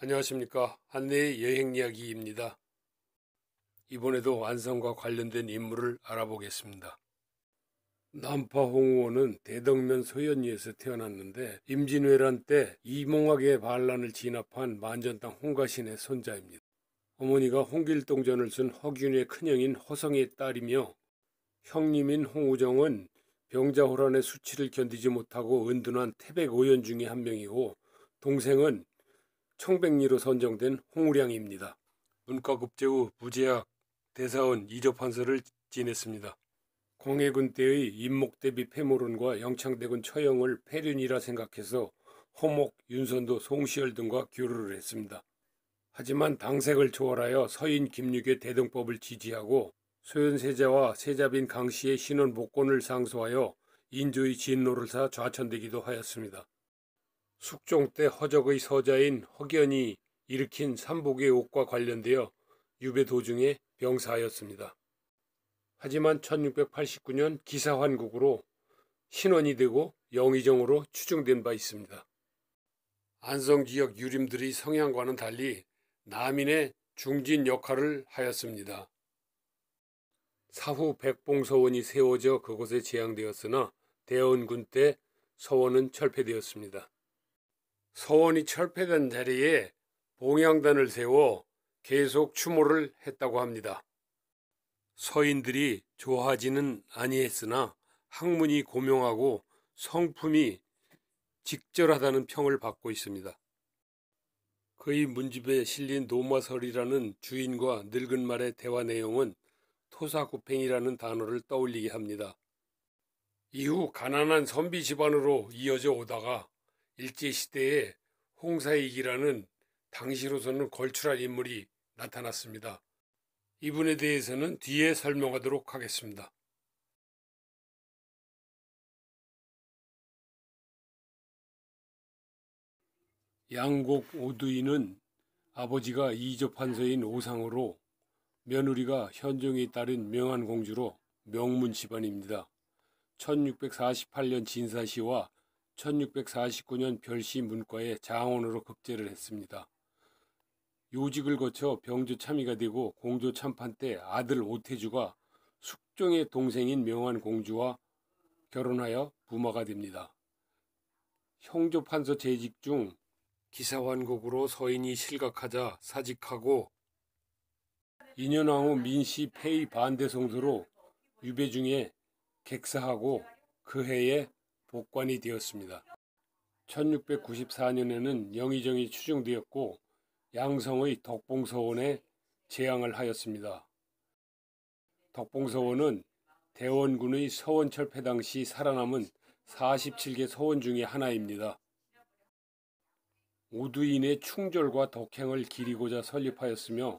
안녕하십니까. 한내의 여행 이야기입니다. 이번에도 완성과 관련된 인물을 알아보겠습니다. 남파 홍우호는 대덕면 소현리에서 태어났는데 임진왜란 때 이몽학의 반란을 진압한 만전당 홍가신의 손자입니다. 어머니가 홍길동전을 쓴 허균의 큰형인 허성의 딸이며 형님인 홍우정은 병자호란의 수치를 견디지 못하고 은둔한 태백 오연 중의 한 명이고 동생은 청백리로 선정된 홍우량입니다. 문과급제 후 부제학, 대사원, 이조판서를 지냈습니다. 광해군 때의 임목대비 패모론과 영창대군 처형을 폐륜이라 생각해서 허목, 윤선도, 송시열 등과 교류를 했습니다. 하지만 당색을 초월하여 서인 김육의 대동법을 지지하고 소현세자와 세자빈 강씨의 신원 복권을 상소하여 인조의 진노를 사 좌천되기도 하였습니다. 숙종 때 허적의 서자인 허견이 일으킨 삼복의 옥과 관련되어 유배 도중에 병사하였습니다. 하지만 1689년 기사환국으로 신원이 되고 영의정으로 추증된 바 있습니다. 안성 지역 유림들의 성향과는 달리 남인의 중진 역할을 하였습니다. 사후 백봉서원이 세워져 그곳에 재앙되었으나 대원군 때 서원은 철폐되었습니다. 서원이 철폐된 자리에 봉양단을 세워 계속 추모를 했다고 합니다. 서인들이 좋아하지는 아니했으나 학문이 고명하고 성품이 직절하다는 평을 받고 있습니다. 그의 문집에 실린 노마설이라는 주인과 늙은 말의 대화 내용은 토사구팽이라는 단어를 떠올리게 합니다. 이후 가난한 선비 집안으로 이어져 오다가 일제시대에 홍사익이라는 당시로서는 걸출한 인물이 나타났습니다. 이분에 대해서는 뒤에 설명하도록 하겠습니다. 양곡 오두이는 아버지가 이조판서인 오상으로 며느리가 현종에 따른 명안공주로 명문 집안입니다. 1648년 진사시와 1649년 별시 문과에 장원으로 급제를 했습니다. 요직을 거쳐 병조 참의가 되고 공조 참판 때 아들 오태주가 숙종의 동생인 명안공주와 결혼하여 부마가 됩니다. 형조 판서 재직 중 기사환국으로 서인이 실각하자 사직하고 2년왕 후 민씨 폐위 반대 성수로 유배 중에 객사하고 그 해에 복관이 되었습니다. 1694년에는 영의정이 추정되었고 양성의 덕봉서원에 재앙을 하였습니다. 덕봉서원은 대원군의 서원철폐 당시 살아남은 47개 서원 중의 하나입니다. 오두인의 충절과 덕행을 기리고자 설립하였으며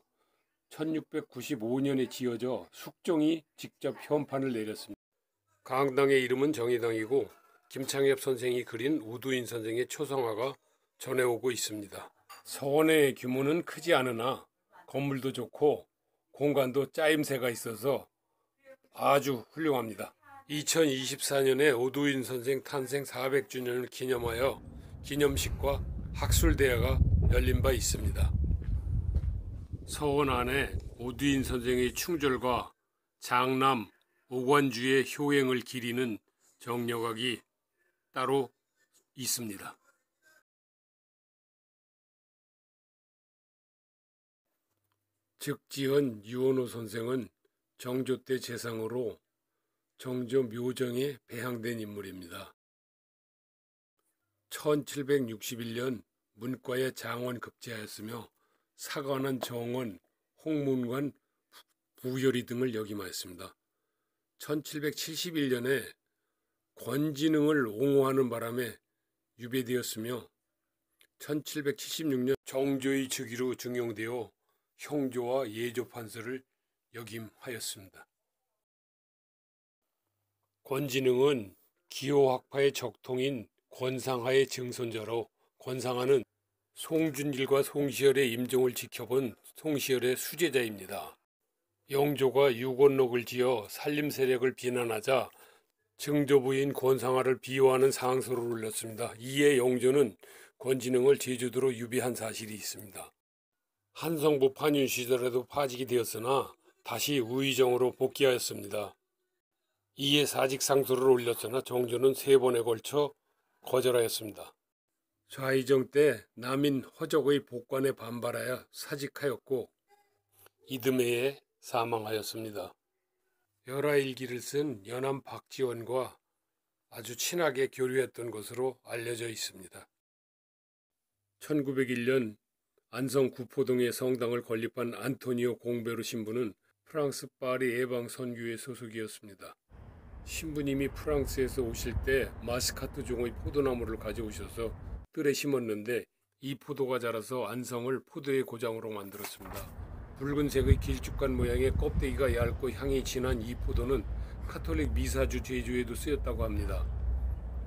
1695년에 지어져 숙종이 직접 현판을 내렸습니다. 강당의 이름은 정의당이고 김창엽 선생이 그린 우두인 선생의 초성화가 전해오고 있습니다. 서원의 규모는 크지 않으나 건물도 좋고 공간도 짜임새가 있어서 아주 훌륭합니다. 2024년에 오두인 선생 탄생 400주년을 기념하여 기념식과 학술대회가 열린 바 있습니다. 서원 안에 오두인 선생의 충절과 장남 오관주의 효행을 기리는 정력악이 따로 있습니다. 즉지은 유원호 선생은 정조 때 재상으로 정조 묘정에 배향된 인물입니다. 1761년 문과에 장원 급제하였으며 사관원, 정원, 홍문관, 부열이 등을 역임하였습니다. 1771년에 권진응을 옹호하는 바람에 유배되었으며 1776년 정조의 즉위로 중용되어 형조와 예조판서를 역임하였습니다. 권진응은 기호학파의 적통인 권상하의 증손자로 권상하는 송준길과 송시열의 임종을 지켜본 송시열의 수제자입니다. 영조가 유권록을 지어 살림 세력을 비난하자 증조부인 권상하를 비호하는 상소를 올렸습니다. 이에 영조는 권진흥을 제주도로 유배한 사실이 있습니다. 한성부 판윤 시절에도 파직이 되었으나 다시 우의정으로 복귀하였습니다. 이에 사직상소를 올렸으나 정조는 3번에 걸쳐 거절하였습니다. 좌의정 때 남인 허적의 복관에 반발하여 사직하였고 이듬해에 사망하였습니다. 열하일기를 쓴 연암 박지원과 아주 친하게 교류했던 것으로 알려져 있습니다. 1901년 안성 구포동에 성당을 건립한 안토니오 공베르 신부는 프랑스 파리 예방 선교회 소속이었습니다. 신부님이 프랑스에서 오실 때 마스카트 종의 포도나무를 가져오셔서 뜰에 심었는데 이 포도가 자라서 안성을 포도의 고장으로 만들었습니다. 붉은색의 길쭉한 모양의 껍데기가 얇고 향이 진한 이 포도는 카톨릭 미사주 제조에도 쓰였다고 합니다.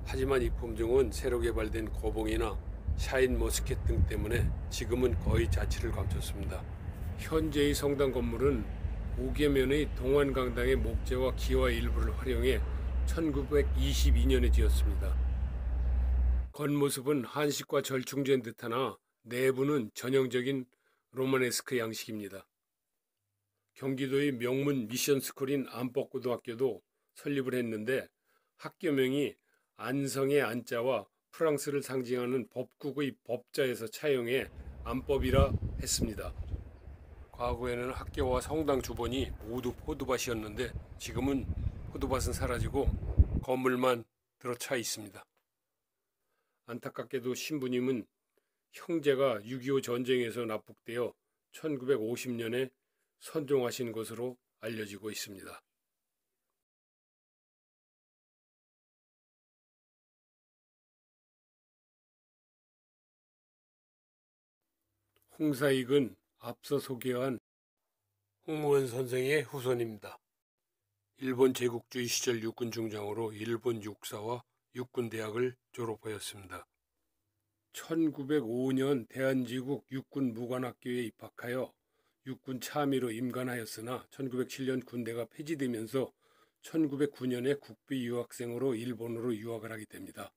하지만 이 품종은 새로 개발된 거봉이나 샤인 머스켓 등 때문에 지금은 거의 자취를 감췄습니다. 현재의 성당 건물은 5계면의 동안강당의 목재와 기와 일부를 활용해 1922년에 지었습니다. 겉모습은 한식과 절충된 듯하나 내부는 전형적인 로마네스크 양식입니다. 경기도의 명문 미션스쿨인 안법고등학교도 설립을 했는데 학교명이 안성의 안자와 프랑스를 상징하는 법국의 법자에서 차용해 안법이라 했습니다. 과거에는 학교와 성당 주변이 모두 포도밭이었는데 지금은 포도밭은 사라지고 건물만 들어차 있습니다. 안타깝게도 신부님은 형제가 6.25 전쟁에서 납북되어 1950년에 선종하신 것으로 알려지고 있습니다. 홍사익은 앞서 소개한 홍무원 선생의 후손입니다. 일본 제국주의 시절 육군 중장으로 일본 육사와 육군대학을 졸업하였습니다. 1905년 대한제국 육군무관학교에 입학하여 육군 참의로 임관하였으나 1907년 군대가 폐지되면서 1909년에 국비 유학생으로 일본으로 유학을 하게 됩니다.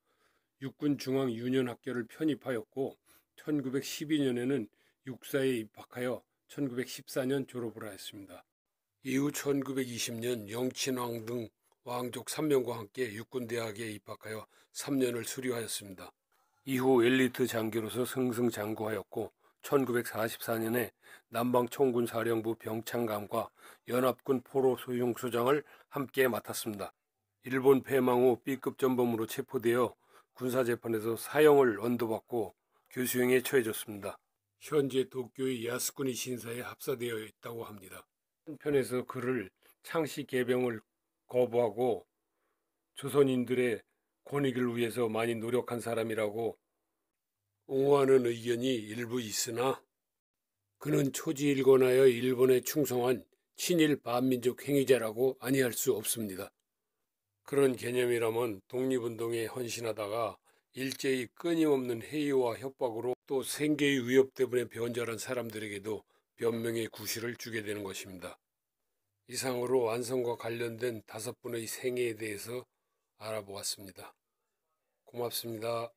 육군중앙유년학교를 편입하였고 1912년에는 육사에 입학하여 1914년 졸업을 하였습니다. 이후 1920년 영친왕 등 왕족 3명과 함께 육군대학에 입학하여 3년을 수료하였습니다. 이후 엘리트 장교로서 승승장구하였고 1944년에 남방총군사령부 병창감과 연합군 포로 소용소장을 함께 맡았습니다. 일본 패망 후 B급 전범으로 체포되어 군사재판에서 사형을 언도받고 교수형에 처해졌습니다. 현재 도쿄의 야스쿠니 신사에 합사되어 있다고 합니다. 한편에서 그를 창씨 개병을 거부하고 조선인들의 권익을 위해서 많이 노력한 사람이라고 옹호하는 의견이 일부 있으나 그는 초지일권하여 일본에 충성한 친일 반민족 행위자라고 아니할 수 없습니다. 그런 개념이라면 독립운동에 헌신하다가 일제히 끊임없는 해이와 협박으로 또 생계의 위협 때문에 변절한 사람들에게도 변명의 구실을 주게 되는 것입니다. 이상으로 안성과 관련된 5분의 생애에 대해서 알아보았습니다. 고맙습니다.